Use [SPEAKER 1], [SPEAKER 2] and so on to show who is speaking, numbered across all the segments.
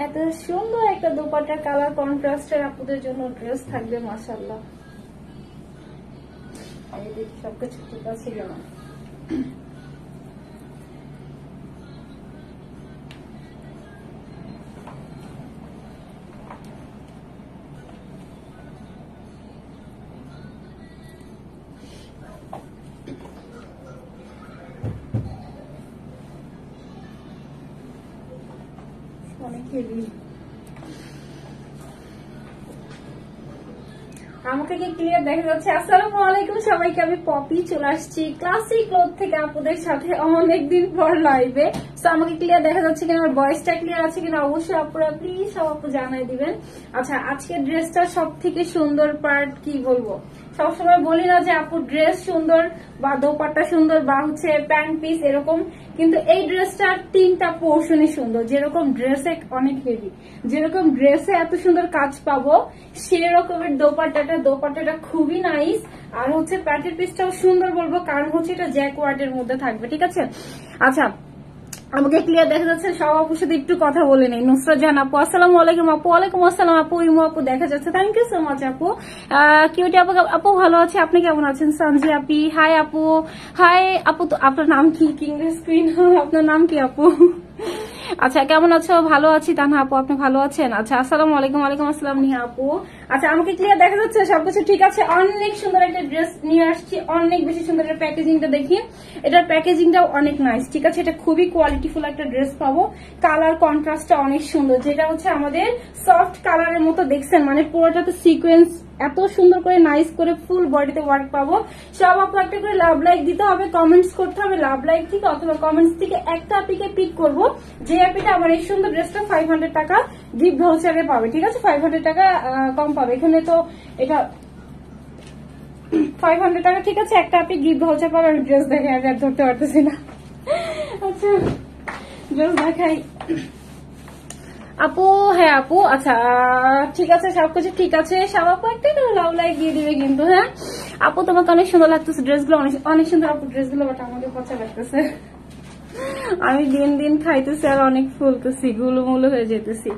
[SPEAKER 1] এত সুন্দর একটা দোপাট্টার কালার কন্ট্রাস্টের আপুদের জন্য ড্রেস থাকবে মাশাআল্লাহ। আমি দেখি সবকিছু ঠিক আছে না। অনেক হেভি। আমাকে কি ক্লিয়ার দেখা যাচ্ছে? আসসালামু আলাইকুম সবাইকে, আমি পপি চলে আসছি ক্লাসিক ক্লথ থেকে আপনাদের সাথে অনেকদিন পর লাইভে। তো আমাকে ক্লিয়ার দেখা যাচ্ছে কিনা, আমার ভয়েসটা ক্লিয়ার আছে কিনা অবশ্যই আপনারা প্লিজ সব আপু জানাই দিবেন। আচ্ছা, আজকের ড্রেসটা সব থেকে সুন্দর পার্ট কি বলবো, সবসময় বলি না যে আপু ড্রেস সুন্দর বা দোপাট্টা সুন্দর বা হচ্ছে প্যান্ট পিস এরকম, কিন্তু এই ড্রেসটার 3টা পোর্শনই সুন্দর। যেরকম ড্রেসে অনেক হেভি, যেরকম ড্রেসে এত সুন্দর কাজ পাবো সেরকমের দোপাট্টাটা খুবই নাইস। আর হচ্ছে প্যান্টের পিসটাও সুন্দর বলবো, কারণ হচ্ছে এটা জ্যাকওয়ার্ডের মধ্যে থাকবে, ঠিক আছে। আচ্ছা, আমাকে ক্লিয়ার দেখা যাচ্ছে? সব আপুর সাথে একটু কথা বলে নেই। নুসরাত জাহান আপু আসসালামু আলাইকুম আপু। ওয়ালাইকুম আসসালাম আপু। ইমু আপু দেখা যাচ্ছে, থ্যাংক ইউ সো মাচ আপু। কিউটি আপু, আপু ভালো আছে, আপনি কেমন আছেন? সঞ্জি আপি হাই আপু। হাই আপু, তো আপনার নাম কি? কিংলেস কুইন, আপনার নাম কি আপু? আচ্ছা, কেমন আছো? ভালো আছি তানহা আপু, আপনি ভালো আছেন? আচ্ছা, আসসালামু আলাইকুম। ওয়ালাইকুম আসসালাম নিহা আপু। আচ্ছা, আমাকে ক্লিয়ার দেখা যাচ্ছে? সবকিছু ঠিক আছে? অনেক সুন্দর একটা ড্রেস নিয়ে আসছি, অনেক বেশি সুন্দর। একটা প্যাকেজিংটা দেখি, এটার প্যাকেজিংটাও অনেক নাইস, ঠিক আছে। এটা খুবই কোয়ালিটিফুল একটা ড্রেস পাবো। কালার কন্ট্রাস্টটা অনেক সুন্দর, যেটা হচ্ছে আমাদের সফট কালারের মতো দেখছেন, মানে পুরোটাতে সিকোয়েন্স এত সুন্দর করে নাইস করে ফুল বডিতে ওয়ার্ক পাবো। সব আপু একটা করে লাভ লাইক দিতে হবে, কমেন্টস করতে হবে লাভ লাইক থেকে অথবা কমেন্টস থেকে একটা আপিকে পিক করবো, যে আপিটা আমার এই সুন্দর ড্রেসটা 500 টাকা গিফট ভাউচারে পাবে, ঠিক আছে। 500 টাকা কম পাবে, এখানে তো এটা 500 টাকা, ঠিক আছে। একটা আপনি গিফট ভাউচার পাবে। আমি ড্রেস দেখে আগে আর ধরতে পারতেছি না। আচ্ছা, ড্রেস দেখাই আপু। হ্যাঁ আপু, আচ্ছা ঠিক আছে, সবকিছু ঠিক আছে। সব আপু একটা লাভ লাইক দিয়ে দিবে কিন্তু। হ্যাঁ আপু, তোমাকে অনেক সুন্দর লাগতেছে ড্রেসগুলো, অনেক সুন্দর আপু ড্রেসগুলো, বাট আমাকে পচা লাগতেছে। আমি দিন দিন খাইতেছি আর অনেক ফুলতেছি, গুলুমুলু হয়ে যেতেছি।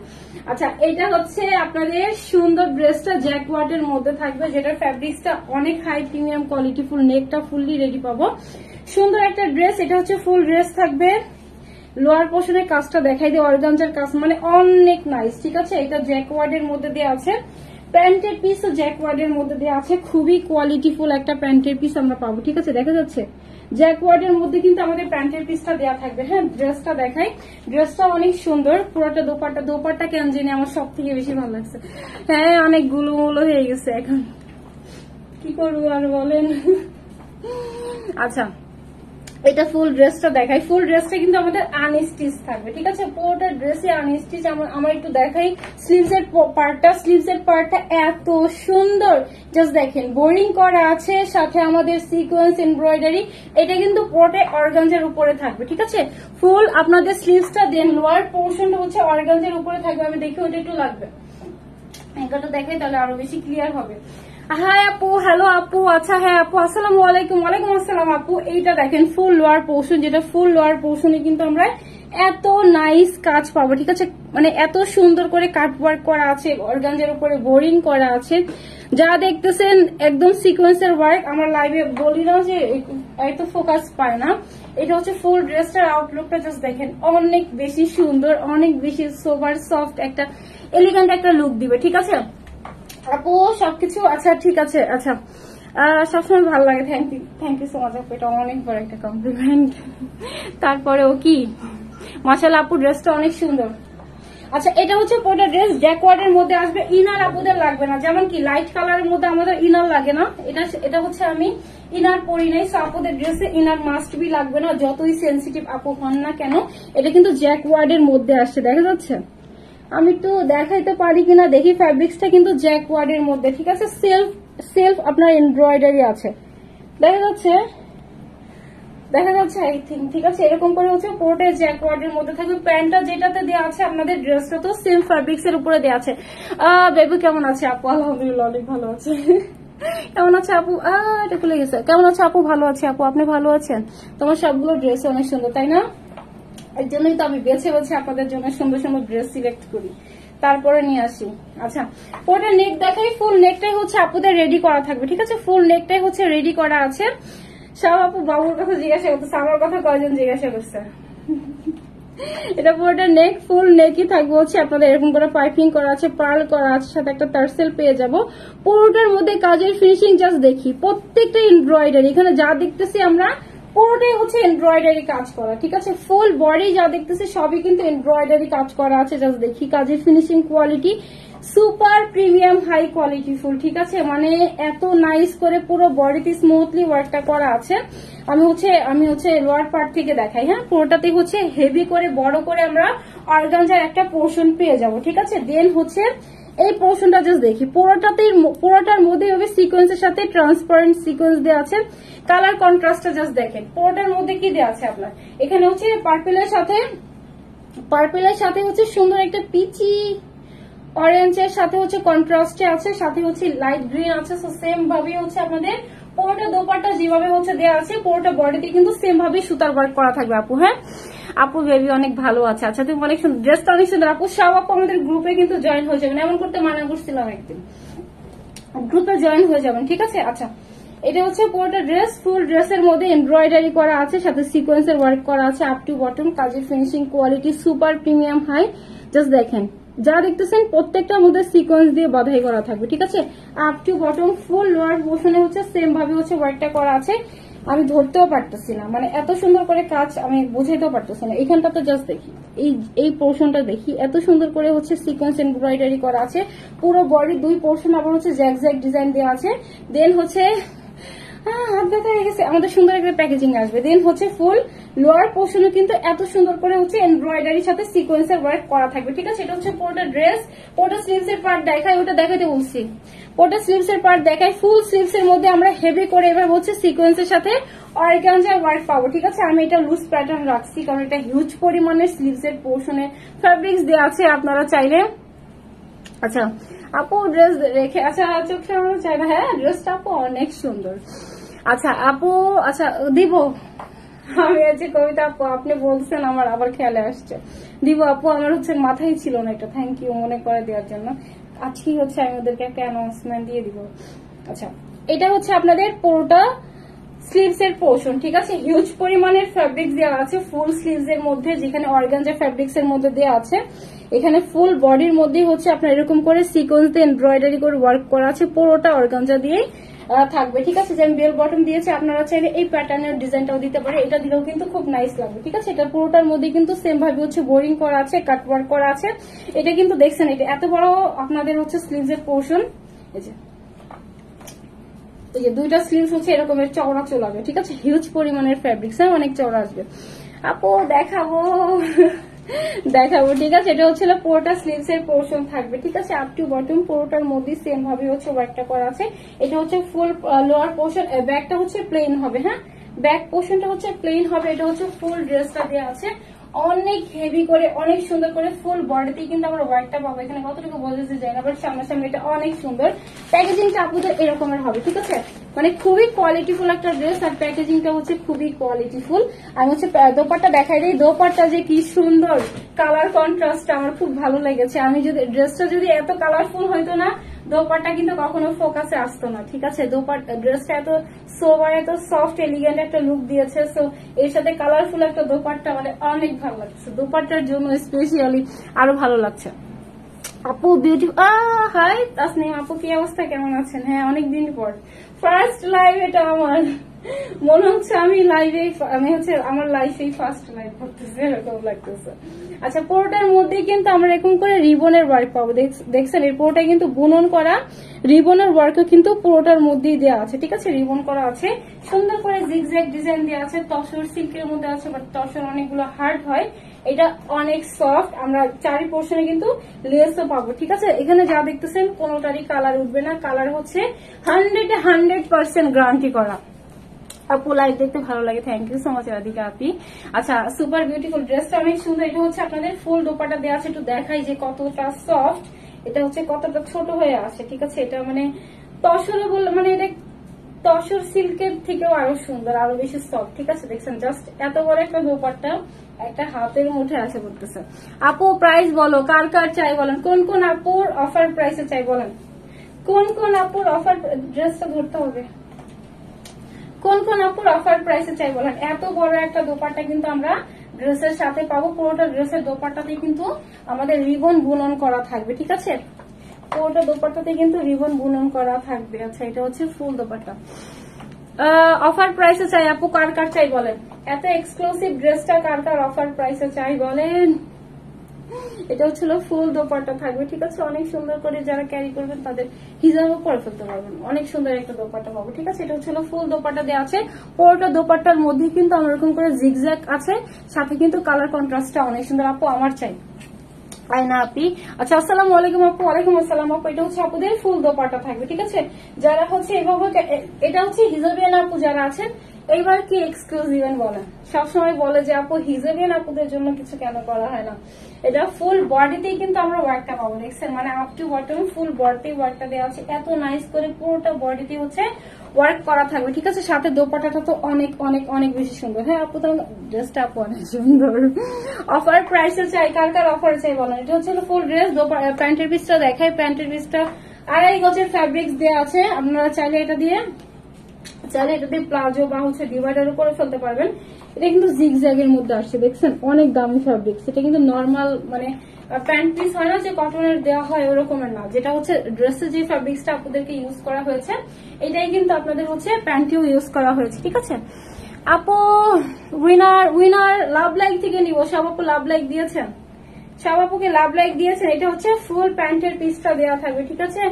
[SPEAKER 1] আচ্ছা, এটা হচ্ছে আপনাদের সুন্দর ড্রেসটা জ্যাকওয়ার্ডের মধ্যে থাকবে, যেটার ফ্যাব্রিক্সটা অনেক হাই প্রিমিয়াম কোয়ালিটি ফুল, নেকটা ফুললি রেডি পাবো। সুন্দর একটা ড্রেস, এটা হচ্ছে ফুল ড্রেস থাকবে। লোয়ার পোর্শনের কাজটা দেখাই দিয়ে, অর্গানজার কাজ মানে অনেক নাইস, ঠিক আছে। এটা জ্যাকওয়ার্ডের মধ্যে দিয়ে আছে। প্যান্টের পিস ও জ্যাকওয়ার্ডের মধ্যে দিয়ে আছে, খুবই কোয়ালিটিফুল একটা প্যান্টের পিস আমরা পাবো, ঠিক আছে। দেখা যাচ্ছে জ্যাকওয়ার্ডের মধ্যে কিন্তু আমাদের প্যান্টের পিসটা দেওয়া থাকবে। হ্যাঁ, ড্রেসটা দেখাই, ড্রেসটা অনেক সুন্দর। পুরোটা দোপাট্টা কেন জানি আমার সব থেকে বেশি ভালো লাগছে। হ্যাঁ, অনেক গুলুমুলো হয়ে গেছে এখন, কি করবো আর বলেন। আচ্ছা, এটা ফুল ড্রেসটা দেখাই। ফুল ড্রেসটা কিন্তু আমাদের আনস্টিচ থাকবে, ঠিক আছে। পুরোটা ড্রেসে আনস্টিচ। আমার একটু দেখাই স্লিভসের পার্টটা এত সুন্দর, জাস্ট দেখেন বোরিং করা আছে, সাথে আমাদের সিকোয়েন্স এমব্রয়ডারি। এটা কিন্তু পুরোটা অর্গানজার উপরে থাকবে, ঠিক আছে। ফুল আপনাদের স্লিভসটা দেন, লোয়ার পোর্শনটা হচ্ছে অর্গানজার উপরে থাকবে। আমি দেখি ওটা একটু লাগবে, এটা দেখাই তাহলে আরো বেশি ক্লিয়ার হবে। হাই আপু, হ্যালো আপু। আচ্ছা, হ্যাঁ আপু আসসালামু আলাইকুম। ওয়ালাইকুম আসসালাম আপু। এইটা দেখেন ফুল লোয়ার পোর্শন, যেটা ফুল লোয়ার পোর্শনে কিন্তু আমরা এত নাইস কাজ পাবো, ঠিক আছে। মানে এত সুন্দর করে কাট ওয়ার্ক করা আছে, অর্গানজার উপরে বোরিং করা আছে। যারা দেখতেছেন একদম সিকোয়েন্সের ওয়ার্ক, আমরা লাইভে বলি না যে এত ফোকাস পায় না। এটা হচ্ছে ফুল ড্রেসটার আউটলুকটা, জাস্ট দেখেন অনেক বেশি সুন্দর, অনেক বেশি সোবার সফট একটা এলিগেন্ট একটা লুক দিবে, ঠিক আছে আপু সবকিছু। আচ্ছা ঠিক আছে, আচ্ছা সবসময় ভালো লাগে, থ্যাংক ইউ সো মাচ আপু, এটা অনেক বড় একটা কমপ্লিমেন্ট। তারপরেও কি মাশাআল্লাহ আপু, ড্রেসটা অনেক সুন্দর। আচ্ছা, এটা হচ্ছে পুরোটা ড্রেস জ্যাকওয়ার্ডের মধ্যে আসবে। ইনার আপুদের লাগবে না, যেমন কি লাইট কালারের মধ্যে আমাদের ইনার লাগে না। এটা হচ্ছে আমি ইনার পরি নাই, সো আপুদের ড্রেসে ইনার মাস্ট বি লাগবে না, যতই সেন্সিটিভ আপু হন না কেন। এটা কিন্তু জ্যাকওয়ার্ডের মধ্যে আসছে, দেখা যাচ্ছে। আমি একটু দেখাইতে পারি কিনা দেখি। ফ্যাব্রিক্সটা কিন্তু জ্যাকওয়ার্ডের মধ্যে, ঠিক আছে। সেলফ আপনার এমব্রয়ডারি আছে, দেখা যাচ্ছে আই থিঙ্ক, ঠিক আছে। এরকম করে হচ্ছে পুরোটা জ্যাকওয়ার্ডের মধ্যে থাকবে। প্যান্টটা যেটাতে দেওয়া আছে আপনাদের, ড্রেসটা তো সেম ফ্যাব্রিক্স এর উপরে দেওয়া আছে। বেবি কেমন আছে আপু? আলহামদুলিল্লাহ অনেক ভালো আছে। কেমন আছে আপু? এটা খুলে গেছে। কেমন আছে আপু? ভালো আছে আপু, আপনি ভালো আছেন? তোমার সবগুলো ড্রেস অনেক সুন্দর, তাই না? এর জন্যই তো আমি বেছে বেছে আপনাদের জন্য সুন্দর সুন্দর ড্রেস সিলেক্ট করি, তারপরে নিয়ে আসি। আচ্ছা পুরোটা নেক দেখাই, ফুল নেকটাই হচ্ছে আপুদের রেডি করা থাকবে, ঠিক আছে? ফুল নেকটাই হচ্ছে রেডি করা আছে। সব আপু বাবুর কথা জিজ্ঞাসা করতেছে, আমার কথা কয়জন জিজ্ঞাসা করছে? এটা পুরোটা নেক, ফুল নেকই থাকবে হচ্ছে আপনাদের এরকম করে পাইপিং করা আছে, পার্ল করা আছে, সাথে একটা টার্সেল পেয়ে যাব। পুরোটার মধ্যে কাজের ফিনিশিং জাস্ট দেখি, প্রত্যেকটা এমব্রয়ডারি, এখানে যা দেখতেছি আমরা পুরোটাই হচ্ছে এমব্রয়ডারি কাজ করা, ঠিক আছে? ফুল বডি যা দেখতেছি সবই কিন্তু এমব্রয়ডারি কাজ করা আছে, জাস্ট দেখি কাজের finishing quality super premium high quality full, ঠিক আছে? মানে এত নাইস করে পুরো বডিতে স্মুথলি ওয়ার্কটা করা আছে। আমি হচ্ছে লোয়ার পার্ট থেকে দেখাই, হ্যাঁ? পুরোটাতে হচ্ছে হেভি করে বড় করে আমরা অর্গানজার একটা পোর্শন পেয়ে যাব, ঠিক আছে? দেন হচ্ছে এই পোর্শনটা জাস্ট দেখি, পুরোটার মধ্যে হবে সিকোয়েন্সের সাথে ট্রান্সপারেন্ট সিকোয়েন্স দেওয়া আছে। কালার কন্ট্রাস্টটা জাস্ট দেখেন, পুরোটার মধ্যে কি দেওয়া আছে আপনার, এখানে হচ্ছে পার্পেলের সাথে হচ্ছে সুন্দর একটা পিচি অরেঞ্জের সাথে হচ্ছে কন্ট্রাস্টে আছে, সাথে হচ্ছে লাইট গ্রিন আছে। সো সেম ভাবে হচ্ছে আপনাদের পুরোটা দোপাট্টা যেভাবে হচ্ছে দেওয়া আছে, পুরোটা বডিতে কিন্তু সেম ভাবে সুতার ওয়ার্ক করা থাকবে আপু। হ্যাঁ আপু বেবি অনেক ভালো আছে। আচ্ছা তুমি অনেক সুন্দর, ড্রেসটা অনেক সুন্দর আপু। সব আপু আমাদের গ্রুপে কিন্তু জয়েন হয়ে যাবেন, এমন করতে মানা করছিলাম একদিন, গ্রুপে জয়েন হয়ে যাবেন, ঠিক আছে? আচ্ছা এটা হচ্ছে পুরোটা ড্রেস, ফুল ড্রেসের মধ্যে এমব্রয়ডারি করা আছে, সাথে সিকোয়েন্সের ওয়ার্ক করা আছে আপ টু বটম, কাজের finishing quality super premium high. Just দেখেন যা দেখতেছেন প্রত্যেকটার মধ্যে সিকোয়েন্স দিয়ে বাধাই করা থাকবে, ঠিক আছে? Up to bottom full lower পোর্শনে হচ্ছে সেম ভাবে হচ্ছে ওয়ার্কটা করা আছে। আমি ধরতেও পারতেছি না, মানে এত সুন্দর করে কাজ আমি বুঝাইতেও পারতেছি না। এখানটা তো জাস্ট দেখি, এই পোর্শনটা দেখি, এত সুন্দর করে হচ্ছে সিকোয়েন্স এমব্রয়ডারি করা আছে। পুরো বডি দুই পোর্শন আবার হচ্ছে জ্যাগ ডিজাইন দেওয়া আছে। দেন হচ্ছে হাত ব্যথা হয়ে গেছে, আমাদের সুন্দর একটা প্যাকেজিং আসবে। দেন হচ্ছে ফুল লোয়ার পোর্শনে কিন্তু এত সুন্দর করে হচ্ছে এমব্রয়ডারির সাথে সিকোয়েন্সের ওয়ার্ক করা থাকবে, ঠিক আছে? এটা হচ্ছে পুরোটা ড্রেস। পুরোটা স্লিভস এর পার্ট দেখায়, ওটা দেখাতে বলছি, পুরোটা স্লিভস এর পার্ট দেখায়। ফুল স্লিভস এর মধ্যে আমরা হেভি করে এবার হচ্ছে সিকোয়েন্সের সাথে অর্গানজার ওয়ার্ক পাবো, ঠিক আছে? আমি এটা লুজ প্যাটার্ন রাখছি কারণ এটা হিউজ পরিমাণের স্লিভস এর পোর্শনে ফ্যাব্রিক্স দেওয়া আছে, আপনারা চাইলে। আচ্ছা আপু ড্রেস রেখে, আচ্ছা চোখ সামনে চাই না, হ্যাঁ ড্রেসটা আপু অনেক সুন্দর। আচ্ছা আপু, আচ্ছা দিব আমি হচ্ছে কবিতা আপু, আপনি বলছেন আমার আবার খেয়ালে আসছে, দিব আপু। আমার হচ্ছে মাথায় ছিল না এটা, থ্যাংক ইউ মনে করে দেওয়ার জন্য। আজকেই হচ্ছে আমি ওদেরকে একটা অ্যানাউন্সমেন্ট দিয়ে দিব। আচ্ছা এটা হচ্ছে আপনাদের পুরোটা স্লিভস এর পোর্শন, ঠিক আছে? হিউজ পরিমাণের ফ্যাব্রিক্স দেওয়া আছে ফুল স্লিভস এর মধ্যে, যেখানে অর্গানজা ফ্যাব্রিক্স এর মধ্যে দেওয়া আছে। এখানে ফুল বডির মধ্যে হচ্ছে আপনার এরকম করে সিকোয়েন্স দিয়ে এমব্রয়ডারি করে ওয়ার্ক করা আছে, পুরোটা অর্গানজা দিয়ে থাকবে, ঠিক আছে? যে আমি বেল বটম দিয়েছি, আপনারা চাইলে এই প্যাটার্নের ডিজাইনটাও দিতে পারে, এটা দিলেও কিন্তু খুব নাইস লাগবে, ঠিক আছে? এটা পুরোটার মধ্যে কিন্তু সেম ভাবে হচ্ছে বোরিং করা আছে, কাট ওয়ার্ক করা আছে। এটা কিন্তু দেখছেন, এটা এত বড় আপনাদের হচ্ছে স্লিভস এর পোর্শন, এই যে দুইটা স্লিভস হচ্ছে এরকমের চওড়া চলাবে, ঠিক আছে? হিউজ পরিমাণের ফ্যাব্রিক্স, অনেক চওড়া আসবে আপু, দেখাবো দেখাবো, ঠিক আছে? এটা হচ্ছে পুরোটা স্লিভস এর পোর্শন থাকবে, ঠিক আছে? আপ টু বটম পুরোটার মধ্যে সেম ভাবে হচ্ছে ওয়ার্কটা করা আছে। এটা হচ্ছে ফুল লোয়ার পোর্শন, ব্যাকটা হচ্ছে প্লেন হবে, হ্যাঁ ব্যাক পোর্শনটা হচ্ছে প্লেন হবে। এটা হচ্ছে ফুল ড্রেসটা দেওয়া আছে অনেক হেভি করে, অনেক সুন্দর করে ফুল বডিতে কিন্তু আমরা ওয়ার্কটা পাবো। এখানে কতটুকু বোঝাতে যায় না, বাট সামনাসামনি এটা অনেক সুন্দর। প্যাকেজিংটা আপনাদের এরকমের হবে, ঠিক আছে? মানে খুবই কোয়ালিটিফুল একটা ড্রেস, আর প্যাকেজিংটা হচ্ছে খুবই কোয়ালিটিফুল। আমি হচ্ছে দোপাট্টা দেখাই দিই, দোপাট্টা যে কি সুন্দর কালার কন্ট্রাস্ট, আমার খুব ভালো লেগেছে। আমি যদি ড্রেসটা যদি এত কালারফুল হইতো না, দোপাট্টা কিন্তু কখনো ফোকাসে আসতো না, ঠিক আছে? ড্রেসটা এত সোবার, এত সফট এলিগেন্ট একটা লুক দিয়েছে। সো এর সাথে কালারফুল একটা দোপাট্টা, মানে অনেক ভালো লাগছে। দোপাট্টার জন্য স্পেশালি আরো ভালো লাগছে। আপু বিউটিফুল, হাই তাসনিম আপু, কি অবস্থা, কেমন আছেন? হ্যাঁ অনেকদিন পর ফার্স্ট লাইভ এটা আমার, মনে হচ্ছে আমি হচ্ছে আমার লাইফেই ফার্স্ট লাইভ করতেছি, এরকম লাগতেছে। আচ্ছা পুরোটার মধ্যে কিন্তু আমরা এরকম করে রিবনের ওয়ার্ক পাবো, দেখছেন? এর পুরোটা কিন্তু বুনন করা, রিবনের ওয়ার্কও কিন্তু পুরোটার মধ্যেই দেওয়া আছে, ঠিক আছে? রিবন করা আছে, সুন্দর করে জিগজ্যাগ ডিজাইন দেওয়া আছে। তসর সিল্কের মধ্যে আছে, বাট তসর অনেকগুলো হার্ড হয়, এটা অনেক সফট। আমরা চারি পোর্শনে কিন্তু লেসও পাবো, ঠিক আছে? এখানে যা দেখতেছেন কোনোটারই কালার উঠবে না, কালার হচ্ছে 100% গ্যারান্টি করা। আপু লাইভ দেখতে ভালো লাগে, thank you so much Radhika আপি। আচ্ছা সুপার বিউটিফুল, ড্রেসটা অনেক সুন্দর। এটা হচ্ছে আপনাদের ফুল দোপাট্টা দেওয়া আছে, একটু দেখাই যে কতটা সফট, এটা হচ্ছে কতটা ছোট হয়ে আসে, ঠিক আছে? এটা মানে তসরে বললে মানে এটা তসর সিল্কের থেকেও আরো সুন্দর, আরো বেশি সফট। ঠিক আছে, দেখছেন জাস্ট এত বড় একটা দোপাট্টা একটা হাতের মুঠে আসে করতেছে। আপু প্রাইস বলো, কার কার চাই বলেন, কোন কোন আপুর অফার প্রাইসে চাই বলেন, কোন কোন আপুর অফার, ড্রেসটা ধরতে হবে, কোন কোন আপুর অফার প্রাইসে চাই বলেন। এত বড় একটা দোপাট্টা কিন্তু আমরা ড্রেসের সাথে পাবো। পুরোটা ড্রেসের দোপাট্টাতে কিন্তু আমাদের রিবন বুনন করা থাকবে। ঠিক আছে, পুরোটা দোপাট্টাতে কিন্তু রিবন বুনন করা থাকবে। আচ্ছা, এটা হচ্ছে ফুল দোপাট্টা। অফার প্রাইসে চাই আপু, কার কার চাই বলেন, এত এক্সক্লুসিভ ড্রেসটা কার কার অফার প্রাইসে চাই বলেন। এটা হচ্ছিল ফুল দোপাট্টা থাকবে। ঠিক আছে, অনেক সুন্দর করে যারা ক্যারি করবেন তাদের হিজাবও পরে ফেলতে পারবেন, অনেক সুন্দর একটা দোপাট্টা পাবো। ঠিক আছে, এটা হচ্ছিল ফুল দোপাট্টা দেওয়া আছে। পুরোটা দোপাট্টার মধ্যে কিন্তু আমার এরকম করে জিগজ্যাগ আছে, সাথে কিন্তু কালার কন্ট্রাস্টটা অনেক সুন্দর। আপু আমার চাই আয়না আপি। আচ্ছা, আসসালামু আলাইকুম আপু। ওয়ালাইকুম আসসালাম আপু। এটা হচ্ছে আপুদের ফুল দোপাট্টা থাকবে। ঠিক আছে, যারা হচ্ছে এভাবে, এটা হচ্ছে হিজাবিয়ান আপু যারা আছেন, এইবার কি এক্সক্লুসিভ বলেন, সবসময় বলে যে আপু হিজাবিয়ান আপুদের জন্য কিছু কেন করা হয় না। এটা ফুল বডিতেই কিন্তু আমরা ওয়ার্কটা পাবো, দেখছেন, মানে up to bottom full body ওয়ার্কটা দেওয়া আছে, এত নাইস করে পুরোটা বডিতে হচ্ছে ওয়ার্ক করা থাকবে। ঠিক আছে, সাথে দোপাট্টাটা তো অনেক অনেক অনেক বেশি সুন্দর। হ্যাঁ আপু, তো ড্রেসটা আপু অনেক সুন্দর। অফার প্রাইসে চাই, কার কার অফার চাই বলেন। এটা হচ্ছে ফুল ড্রেস, প্যান্টের পিসটা দেখাই। প্যান্টের পিসটা 2.5 গজের ফ্যাব্রিক্স দেওয়া আছে, আপনারা চাইলে এটা দিয়ে প্লাজো বা হচ্ছে ডিভাইডারও করে ফেলতে পারবেন। এটা কিন্তু জিগজ্যাগের মধ্যে আসছে, দেখছেন, অনেক দামি ফ্যাব্রিক্স। এটা কিন্তু নর্মাল মানে প্যান্ট পিস হয় না যে কটনের দেওয়া হয় ওরকমের না, যেটা হচ্ছে ড্রেসের যে ফ্যাব্রিক্সটা আপনাদেরকে ইউজ করা হয়েছে এটাই কিন্তু আপনাদের হচ্ছে প্যান্টেও ইউজ করা হয়েছে। ঠিক আছে আপু, উইনার লাভ লাইক থেকে নিব। সব আপু লাভ লাইক দিয়েছেন, সব আপুকে লাভ লাইক দিয়েছেন। এটা হচ্ছে ফুল প্যান্টের পিসটা দেওয়া থাকবে। ঠিক আছে,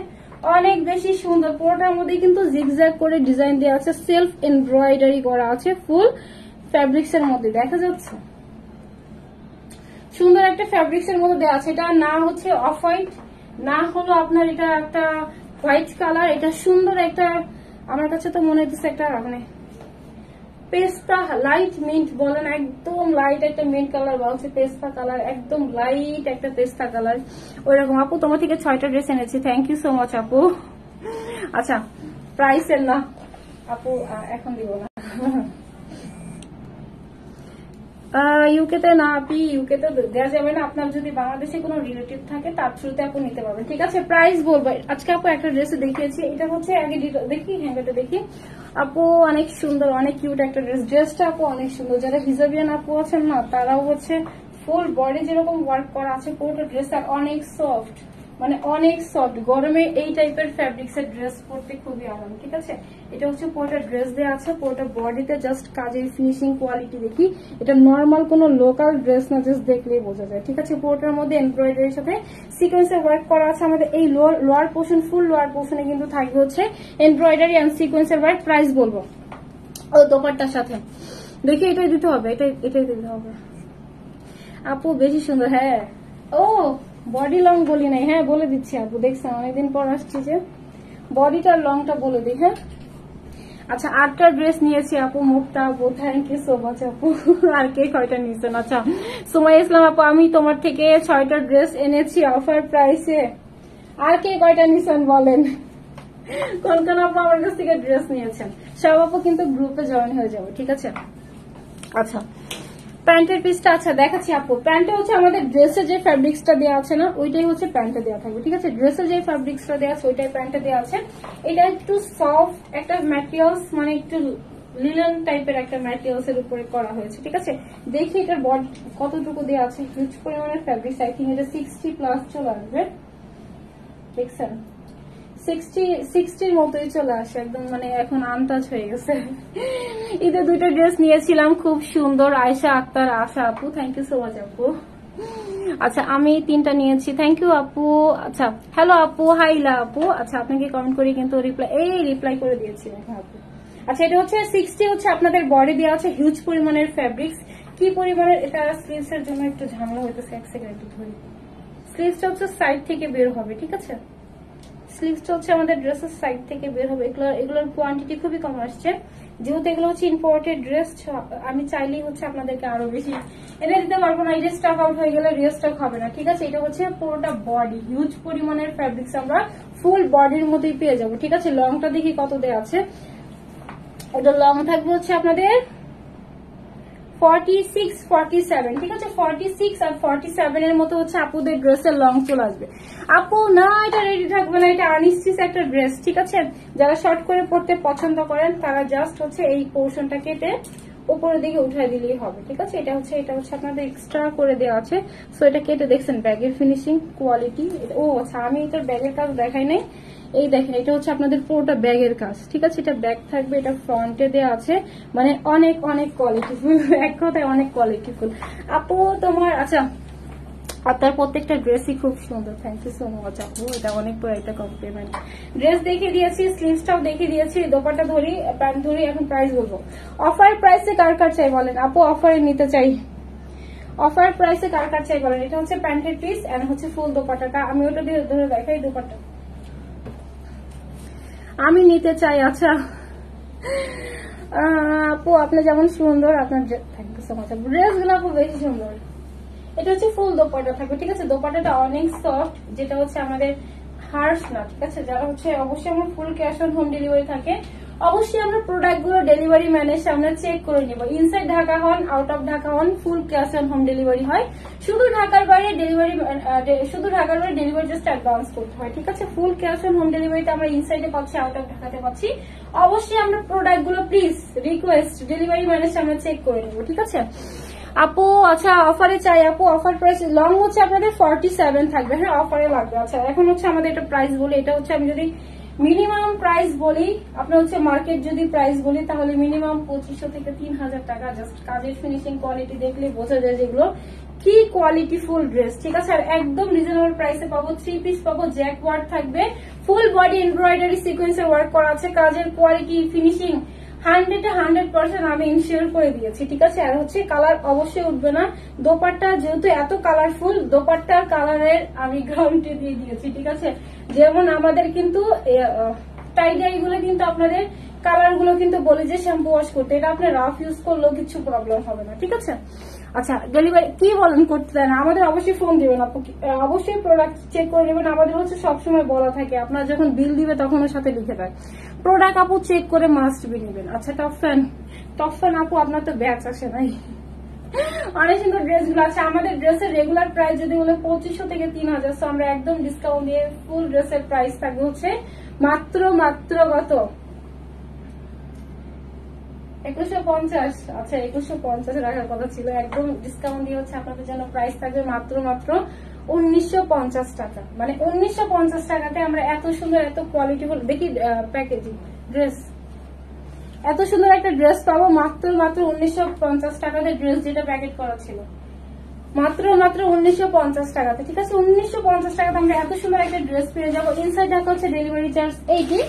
[SPEAKER 1] অনেক বেশি সুন্দর, পুরোটার মধ্যে কিন্তু জিগজ্যাগ করে ডিজাইন দেওয়া আছে, সেলফ এমব্রয়ডারি করা আছে ফুল ফ্যাব্রিক্স এর মধ্যে, দেখা যাচ্ছে সুন্দর একটা ফ্যাব্রিক্স এর মধ্যে দেওয়া আছে। এটা না হচ্ছে অফ হোয়াইট, না হলো আপনার এটা একটা হোয়াইট কালার, এটা সুন্দর একটা, আমার কাছে তো মনে হচ্ছে একটা মানে পেস্তা লাইট মিন্ট বলেন, একদম লাইট একটা মিন্ট কালার বা হচ্ছে পেস্তা কালার, একদম লাইট একটা পেস্তা কালার ওইরকম। আপু তোমার থেকে 6টা ড্রেস এনেছি, থ্যাংক ইউ সো মাচ আপু। আচ্ছা, প্রাইসের না আপু, এখন দিব না। ইউকেতে না আপনি, ইউকেতে দেওয়া যাবে না, আপনার যদি বাংলাদেশে কোনো রিলেটিভ থাকে তার থ্রুতে আপু নিতে পারবেন। ঠিক আছে, প্রাইস বলবো। আজকে আপু একটা ড্রেসে দেখিয়েছি, এটা হচ্ছে আগে দেখি, হ্যাঙ্গারটা দেখি। আপু অনেক সুন্দর, অনেক কিউট একটা ড্রেসটা আপু অনেক সুন্দর। যারা হিজাবিয়ান আপু আছেন না, তারাও হচ্ছে ফুল বডি যেরকম ওয়ার্ক করা আছে, পুরোটা ড্রেস আর অনেক সফট, মানে অনেক সফট। গরমে এই টাইপের ফ্যাব্রিক্স এর ড্রেস পরতে খুবই আরাম। ঠিক আছে, এটা হচ্ছে পুরোটা ড্রেস দেওয়া আছে, পুরোটা বডিতে জাস্ট কাজের ফিনিশিং কোয়ালিটি দেখি, এটা নর্মাল কোনো লোকাল ড্রেস না, জাস্ট দেখলেই বোঝা যায়। ঠিক আছে, পুরোটার মধ্যে এমব্রয়ডারির সাথে সিকোয়েন্সের ওয়ার্ক করা আছে। আমাদের এই লোয়ার পোর্শন, ফুল লোয়ার পোর্শনে কিন্তু থাকবে হচ্ছে এমব্রয়ডারি এন্ড সিকোয়েন্সের ওয়ার্ক। প্রাইস বলবো ও দোপাট্টার সাথে, দেখি এটাই দিতে হবে, এটাই দিতে হবে আপু, বেশি সুন্দর। হ্যাঁ, ও বডি লং বলি নাই, হ্যাঁ বলে দিচ্ছি আপু, দেখছেন অনেকদিন পর আসছি যে বডিটার লংটা বলে দিই। হ্যাঁ, আচ্ছা 8টা ড্রেস নিয়েছি আপু, মুক্তা আপু, থ্যাংক ইউ সো মাচ আপু। আর কে কয়টা নিয়েছেন? আচ্ছা, সুমাইয়া ইসলাম আপু, আমি তোমার থেকে 6টা ড্রেস এনেছি অফার প্রাইসে, আর কে কয়টা নিয়েছেন বলেন, কোন কোন আপু আমার কাছ থেকে ড্রেস নিয়েছেন। সব আপু কিন্তু গ্রুপে জয়েন হয়ে যাবে। ঠিক আছে, আচ্ছা প্যান্টের পিসটা আচ্ছা দেখাচ্ছি আপু। প্যান্টে হচ্ছে আমাদের ড্রেসের যে ফ্যাব্রিক্সটা দেওয়া আছে না, ওইটাই হচ্ছে প্যান্টে দেওয়া থাকবে। ঠিক আছে, ড্রেসের যে ফ্যাব্রিক্সটা দেওয়া আছে ওইটাই প্যান্টে দেওয়া আছে। এটা একটু সফট একটা ম্যাটেরিয়ালস, মানে একটু লিলেন টাইপের একটা ম্যাটেরিয়ালস এর উপরে করা হয়েছে। ঠিক আছে, দেখি এটার বডি কতটুকু দেওয়া আছে, হিউজ পরিমাণের ফ্যাব্রিক্স, আই থিঙ্ক এটা 60+ চলে আসবে, দেখছেন 60-60 মতোই চলে আসে, একদম মানে এখন আনটাচ হয়ে গেছে। ঈদে 2টা ড্রেস নিয়েছিলাম, খুব সুন্দর। আয়েশা আক্তার, আশা আপু, থ্যাংক ইউ সো মাচ আপু। আচ্ছা, আমি 3টা নিয়েছি, থ্যাংক ইউ আপু। আচ্ছা, হ্যালো আপু, হাইলা আপু। আচ্ছা, আপনাকে কমেন্ট করে কিন্তু রিপ্লাই করে দিয়েছি আপু। আচ্ছা, এটা হচ্ছে 60 হচ্ছে আপনাদের বডি দেওয়া আছে, হিউজ পরিমাণের ফ্যাব্রিক্স। কি পরিমাণের, এটা স্লিভস এর জন্য একটু ঝামেলা হইতেছে, এক সেকেন্ড একটু ধরি। স্লিভসটা হচ্ছে সাইড থেকে বের হবে। ঠিক আছে, স্লিভসটা হচ্ছে আমাদের ড্রেসের সাইড থেকে বের হবে। এগুলোর কোয়ান্টিটি খুবই কম আসছে, যেহেতু এগুলো হচ্ছে ইম্পোর্টেড ড্রেস। আমি চাইলেই হচ্ছে আপনাদেরকে আরো বেশি এনে দিতে পারবো না, এটা স্টক আউট হয়ে গেলে রিস্টক হবে না। ঠিক আছে, এটা হচ্ছে পুরোটা বডি, হিউজ পরিমাণের ফ্যাব্রিক্স আমরা ফুল বডির মধ্যেই পেয়ে যাবো। ঠিক আছে, লংটা দেখি কত দেওয়া আছে, এটা লং থাকবে হচ্ছে আপনাদের 46 47, ঠিক আছে 46 আর 47 এর মতো হচ্ছে আপুদের ড্রেসের লং চলে আসবে। আপু না এটা রেডি থাকবে না, এটা আনস্টিচ একটা ড্রেস, ঠিক আছে। যারা শর্ট করে পড়তে পছন্দ করেন তারা জাস্ট হচ্ছে এই পোর্শনটা কেটে উপরের দিকে উঠাই দিলেই হবে, ঠিক আছে। এটা হচ্ছে আপনাদের এক্সট্রা করে দেওয়া আছে। সো এটা কেটে দেখছেন ব্যাগের ফিনিশিং কোয়ালিটি। ও আচ্ছা, আমি এটার ব্যাগের কাজ দেখাই নাই। এই দেখেন এটা হচ্ছে আপনাদের পুরোটা ব্যাগের কাজ, ঠিক আছে। এটা ব্যাগ থাকবে, এটা ফ্রন্টে দেওয়া আছে, মানে অনেক অনেক কোয়ালিটিফুল, এক কথায় অনেক কোয়ালিটিফুল। আপু তোমার আচ্ছা আপনার প্রত্যেকটা ড্রেসই খুব সুন্দর, থ্যাংক ইউ সো মাচ আপু, এটা অনেক বড় একটা কমপ্লিমেন্ট। ড্রেস দেখিয়ে দিয়েছি, স্লিভসটাও দেখিয়ে দিয়েছি, দোপাট্টা ধরি, প্যান্ট ধরি, এখন প্রাইস বলবো। অফার প্রাইসে কার কার চাই বলেন আপু? অফারে নিতে চাই, অফার প্রাইসে কার কার চাই বলেন। এটা হচ্ছে প্যান্টের পিস এন্ড হচ্ছে ফুল দোপাট্টাটা, আমি ওটা দিয়ে ধরে দেখাই দোপাট্টা আমি নিতে চাই। আচ্ছা আপু আপনি যেমন সুন্দর, আপনার thank you so much. Dress গুলো আপু বেশি সুন্দর। এটা হচ্ছে ফুল দোপাট্টা থাকবে, ঠিক আছে। দোপাট্টাটা অনেক সফট, যেটা হচ্ছে আমাদের হার্শ না, ঠিক আছে। যারা হচ্ছে অবশ্যই আমরা full cash on home delivery থাকে, অবশ্যই আমরা প্রোডাক্ট গুলো ডেলিভারি ম্যানের সামনে চেক করে নিব। ইনসাইড ঢাকা হন, আউট অফ ঢাকা হন, full cash on home delivery হয়। শুধু ঢাকার বাইরে ডেলিভারি জাস্ট অ্যাডভান্স করতে হয়, ঠিক আছে। ফুল ক্যাশ অন হোম ডেলিভারিতে আমরা ইনসাইডে পাচ্ছি, আউট অফ ঢাকাতে পাচ্ছি। অবশ্যই আমরা প্রোডাক্ট গুলো প্লিজ রিকোয়েস্ট ডেলিভারি ম্যানের সামনে চেক করে নিব, ঠিক আছে আপু। আচ্ছা অফারে চাই আপু, অফার প্রাইস লং হচ্ছে আপনাদের 47 থাকবে, হ্যাঁ অফারে লাগবে। আচ্ছা এখন হচ্ছে আমাদের এটা প্রাইস বলি, এটা হচ্ছে আমি যদি মিনিমাম প্রাইস বলি, আপনার হচ্ছে মার্কেট যদি প্রাইস বলি তাহলে মিনিমাম 2500 থেকে 3000 টাকা। জাস্ট কাজের ফিনিশিং কোয়ালিটি দেখলে বোঝা যায় যেগুলো কি কোয়ালিটি ফুল ড্রেস, ঠিক আছে। আর একদম রিজনেবল প্রাইসে পাবো, 3 পিস পাবো, জ্যাক ওয়ার্ক থাকবে, ফুল বডি এমব্রয়ডারি সিকোয়েন্সের ওয়ার্ক করা আছে। কাজের কোয়ালিটি ফিনিশিং 100% আমি ইনশিওর করে দিয়েছি, ঠিক আছে। আর হচ্ছে কালার অবশ্যই উঠবে না। দোপাট্টা যেহেতু এত কালারফুল, দোপাট্টার কালারের আমি গ্যারান্টি দিয়ে দিয়েছি, ঠিক আছে। যেমন আমাদের কিন্তু টাই ডাই গুলো কিন্তু আপনাদের কালার গুলো কিন্তু বলে যে শ্যাম্পু ওয়াশ করতে, এটা আপনি রাফ ইউজ করলেও কিছু প্রবলেম হবে না, ঠিক আছে। আচ্ছা ডেলিভারি কি বলেন করতে দেয় না, আমাদের অবশ্যই ফোন দিবেন আপু, অবশ্যই প্রোডাক্ট চেক করে নেবেন। আমাদের হচ্ছে সবসময় বলা থাকে, আপনার যখন বিল দিবে তখন ওর সাথে লিখে দেয় প্রোডাক্ট আপু চেক করে মাস্ট বি নেবেন। আচ্ছা টপ ফ্যান আপু আপনার তো ব্যাচ আসে নাই, অনেক সুন্দর ড্রেস গুলো আছে। আমাদের ড্রেসের রেগুলার প্রাইস যদি বলে 2500 থেকে 3000, তো আমরা একদম ডিসকাউন্ট দিয়ে ফুল ড্রেসের প্রাইস থাকবে হচ্ছে মাত্র কত 2150। আচ্ছা 2150 রাখার কথা ছিল, একদম ডিসকাউন্ট দিয়ে হচ্ছে আপনাদের জন্য প্রাইস থাকবে মাত্র 1950 টাকা। মানে 1950 টাকাতে আমরা এত সুন্দর এত কোয়ালিটিফুল দেখি প্যাকেজিং ড্রেস, এত সুন্দর একটা ড্রেস পাবো মাত্র 1950 টাকাতে। ড্রেস যেটা প্যাকেট করা ছিল মাত্র 1950 টাকাতে, ঠিক আছে। 1950 টাকাতে আমরা এত সুন্দর একটা ড্রেস পেয়ে যাবো। ইনসাইড ঢাকা হচ্ছে delivery charge 80,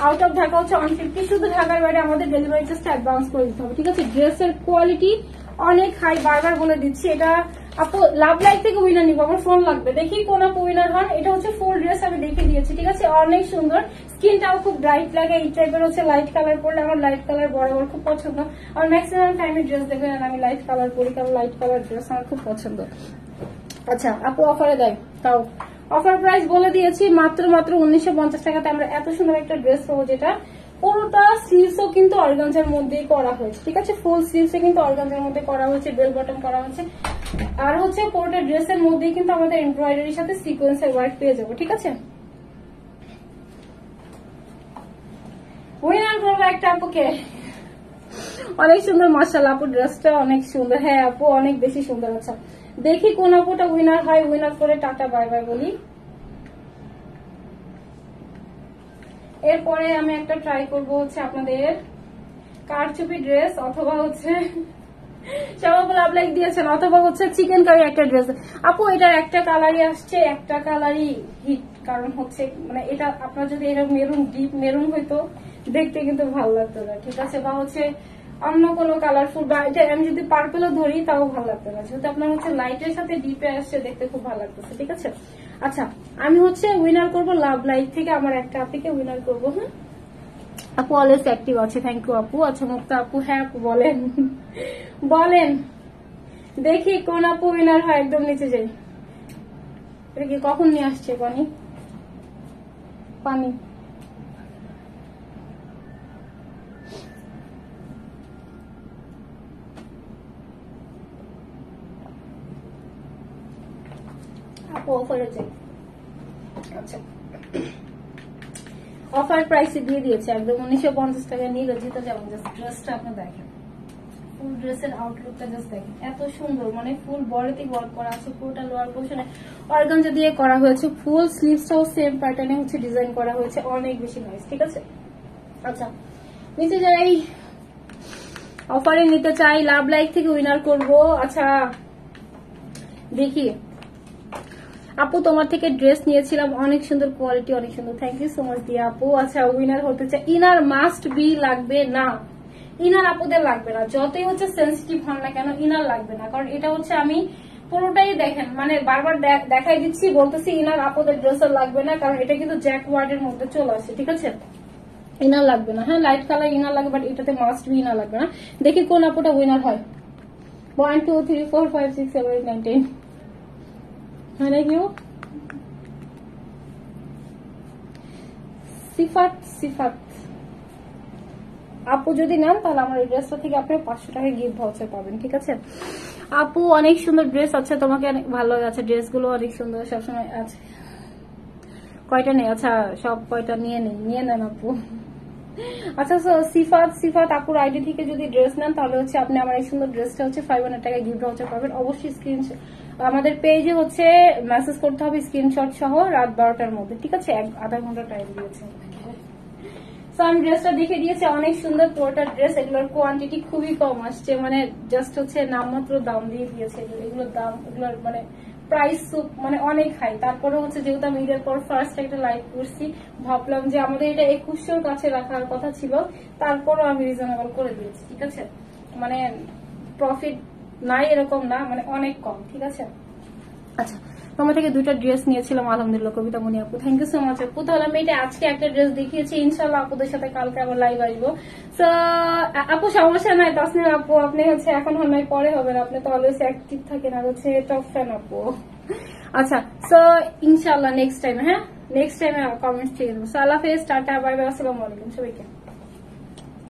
[SPEAKER 1] out of Dhaka হচ্ছে 150। শুধু ঢাকার বাইরে আমাদের ডেলিভারি চার্জটা অ্যাডভান্স করে দিতে হবে, ঠিক আছে। ড্রেসের কোয়ালিটি অনেক হাই, বারবার বলে দিচ্ছি। এটা আপু লাভ লাইফ থেকে উইনার নিবো, আমার ফোন লাগবে, দেখি কোন আপু উইনার হন। এটা হচ্ছে ফুল ড্রেস আমি দেখিয়ে দিয়েছি, ঠিক আছে। অনেক সুন্দর, স্কিনটাও খুব ব্রাইট লাগে। এই টাইপের হচ্ছে লাইট কালার পরলে আমার লাইট কালার বরাবর খুব পছন্দ। আর ম্যাক্সিমাম টাইমে ড্রেস দেখবেন আমি লাইট কালার পরি, কারণ লাইট কালার ড্রেস আমার খুব পছন্দ। আচ্ছা আপু অফারে দেয়, তাও অফার প্রাইস বলে দিয়েছি মাত্র 1950 টাকাতে আমরা এত সুন্দর একটা ড্রেস পাবো, যেটা পুরোটা স্লিভসও কিন্তু অর্গানজার মধ্যেই করা হয়েছে, ঠিক আছে। ফুল স্লিভসে কিন্তু অর্গানজার মধ্যে করা হয়েছে, বেল বটম করা হয়েছে। আর হচ্ছে পুরোটা ড্রেসের মধ্যেই কিন্তু আমাদের এমব্রয়ডারির সাথে সিকোয়েন্সের ওয়ার্ক পেয়ে যাবো, ঠিক আছে। উইনার করবো একটা আপুকে, অনেক সুন্দর মাশাআল্লাহ আপু, ড্রেসটা অনেক সুন্দর। হ্যাঁ আপু অনেক বেশি সুন্দর। আচ্ছা দেখি কোন আপুটা উইনার হয়, উইনার করে টাটা বাই বাই বলি। এরপরে আমি একটা ট্রাই করবো হচ্ছে আপনাদের কারচুপি ড্রেস, অথবা হচ্ছে সবাই লাভ লাইক দিয়েছেন, অথবা হচ্ছে চিকেন কারি একটা ড্রেস। আপু এটার একটা কালারই আসছে, একটা কালারই হিট, কারণ হচ্ছে মানে এটা আপনার যদি এরকম মেরুন ডিপ মেরুন হইতো দেখতে কিন্তু ভালো লাগতো না, ঠিক আছে। বা হচ্ছে অন্য কোনো কালারফুল, বা এটা আমি যদি পার্পেলও ধরি তাও ভালো লাগতো না, যেহেতু আপনার হচ্ছে লাইটের সাথে ডিপে আসছে দেখতে খুব ভালো লাগতেছে, ঠিক আছে। আচ্ছা আমি হচ্ছে উইনার করব লাভ লাইট থেকে, আমার একটা আপুকে উইনার করবো। হ্যাঁ আপু অলওয়েজ অ্যাক্টিভ আছে, থ্যাংক ইউ আপু। আচ্ছা মুক্তা আপু, হ্যাঁ আপু বলেন বলেন, দেখি কোন আপু উইনার হয়। একদম নিচে যাই, এটা কি কখন নিয়ে আসছে পানি পানি আপু অফারে যাই। আচ্ছা অফার প্রাইসে দিয়ে দিয়েছে একদম 1950 টাকা নিল জিতে যাবেন। জাস্ট ড্রেসটা আপনি দেখেন, ফুল ড্রেসের আউটলুকটা জাস্ট দেখেন, এত সুন্দর, মানে ফুল বডিতে ওয়ার্ক করা আছে, পুরোটা লোয়ার পোর্শনে অর্গানজা দিয়ে করা হয়েছে, ফুল স্লিভসটাও সেম প্যাটার্নে হচ্ছে ডিজাইন করা হয়েছে, অনেক বেশি নাইস। ঠিক আছে আচ্ছা নিচে যাই, অফারে নিতে চাই, লাভ লাইক থেকে উইনার করব। আচ্ছা দেখি আপু তোমার থেকে ড্রেস নিয়েছিলাম, অনেক সুন্দর কোয়ালিটি, অনেক সুন্দর, থ্যাংক ইউ সো মাচ দিয়া আপু। আচ্ছা উইনার হতে চাই, ইনার মাস্ট বি লাগবে না, ইনার আপুদের লাগবে না, যতই হচ্ছে সেন্সিটিভ হন না কেন ইনার লাগবে না, কারণ এটা হচ্ছে আমি পুরোটাই দেখেন মানে বারবার দেখাই দিচ্ছি, বলতেছি ইনার আপুদের ড্রেসের লাগবে না, কারণ এটা কিন্তু জ্যাক ওয়ার্ডের মধ্যে চলে আসে। ঠিক আছে ইনার লাগবে না, হ্যাঁ লাইট কালার ইনার লাগবে, বাট এটাতে মাস্ট বি ইনার লাগবে না। দেখি কোন আপুটা উইনার হয়। 1 2 3 4 5 6 7 8 9 10 মানে কিউ সিফাত, সিফাত আপু যদি নেন তাহলে আমার এই ড্রেসটা থেকে আপনি 500 টাকা গিফট ভাউচার পাবেন। ঠিক আছে আপু অনেক সুন্দর ড্রেস আছে, তোমাকে অনেক ভালো আছে, ড্রেসগুলো অনেক সুন্দর সবসময় আছে। কয়টা নেই? আচ্ছা সব কয়টা নিয়ে নেন আপু। আচ্ছা সিফাত, সিফাত আপুর আইডি থেকে যদি ড্রেস নেন তাহলে হচ্ছে আপনি আমার এই সুন্দর ড্রেসটা হচ্ছে 500 টাকা গিফট ভাউচার পাবেন। অবশ্যই স্ক্রিনশট আমাদের পেজে হচ্ছে মেসেজ করতে হবে স্ক্রিনশট সহ রাত 12টার মধ্যে। ঠিক আছে আধা ঘন্টা টাইম দিয়েছে। আমি ড্রেসটা দেখে দিয়েছি, অনেক সুন্দর পুরোটা ড্রেস, এগুলোর কোয়ান্টিটি খুবই কম আসছে, মানে জাস্ট হচ্ছে নামমাত্র দাম দিয়ে দিয়েছে, এগুলোর দাম এগুলোর মানে প্রাইস মানে অনেক হাই। তারপরে হচ্ছে যেহেতু আমি ঈদের পর ফার্স্ট একটা লাইভ করছি, ভাবলাম যে আমাদের এটা 2100-র কাছে রাখার কথা ছিল, তারপরও আমি রিজনেবল করে দিয়েছি। ঠিক আছে মানে প্রফিট নাই এরকম না, মানে অনেক কম। ঠিক আছে আচ্ছা তোমার থেকে 2টা ড্রেস নিয়েছিলাম আলহামদুলিল্লাহ, কবিতা মনি আপু, থ্যাংক ইউ সো মাচ আপু। তাহলে আমি এটা আজকে একটা ড্রেস দেখিয়েছি, ইনশাল্লাহ আপুদের সাথে কালকে আবার লাইভ আসবো। তো আপু সমস্যা নাই, তাসনিম আপু আপনি হচ্ছে এখন হয় পরে হবেন, আপনি তো অলওয়েজ অ্যাক্টিভ থাকেন আর হচ্ছে টপ ফ্যান আপু। আচ্ছা সো ইনশাল্লাহ নেক্সট টাইম, হ্যাঁ নেক্সট টাইমে কমেন্টস চেয়ে দেবো। আল্লাহ হাফেজ, টাটা, বাই বাই, আসসালামু আলাইকুম সবাইকে।